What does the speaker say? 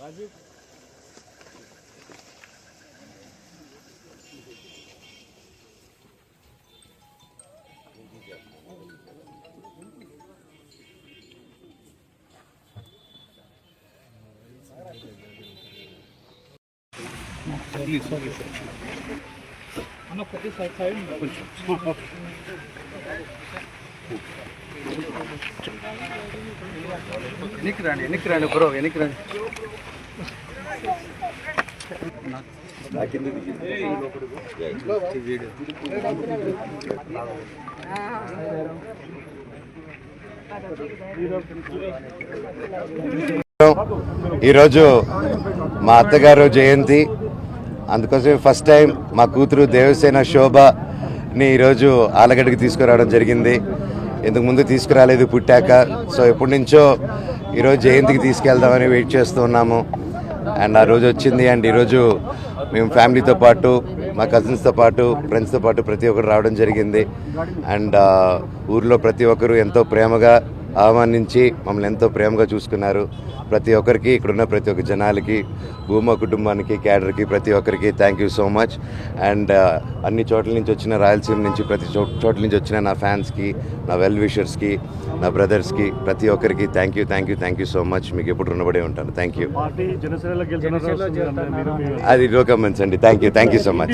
రాజు అన్న కొద్ది సైడ్ కొంచెం వెనక్కి రండి బ్రో, వెనక్కి రండి. ఈరోజు మా అత్తగారు జయంతి, అందుకోసం ఫస్ట్ టైం మా కూతురు దేవసేన శోభని ఈరోజు ఆలగడ్డకి తీసుకురావడం జరిగింది. ఇంతకు ముందు తీసుకురాలేదు పుట్టాక. సో ఎప్పటి నుంచో ఈరోజు జయంతికి తీసుకెళ్దామని వెయిట్ చేస్తూ ఉన్నాము. అండ్ ఆ రోజు వచ్చింది. అండ్ ఈరోజు మేము ఫ్యామిలీతో పాటు, మా కజిన్స్తో పాటు, ఫ్రెండ్స్తో పాటు ప్రతి ఒక్కరు రావడం జరిగింది. అండ్ ఊర్లో ప్రతి ఒక్కరు ఎంతో ప్రేమగా ఆహ్వానించి మమ్మల్ని ఎంతో ప్రేమగా చూసుకున్నారు. ప్రతి ఒక్కరికి, ఇక్కడున్న ప్రతి ఒక్క జనాలకి, భూమా కుటుంబానికి, క్యాడర్కి, ప్రతి ఒక్కరికి thank you so much. And అన్ని చోట్ల నుంచి వచ్చిన, రాయలసీమ నుంచి ప్రతి చోట్ల నుంచి వచ్చిన నా ఫ్యాన్స్కి, నా వెల్ విషర్స్కి, నా బ్రదర్స్కి, ప్రతి ఒక్కరికి థ్యాంక్ యూ సో మచ్. మీకు ఎప్పుడు రుణపడే ఉంటాను. Thank you. అది నో కమెంట్స్ అండి. Thank you so much.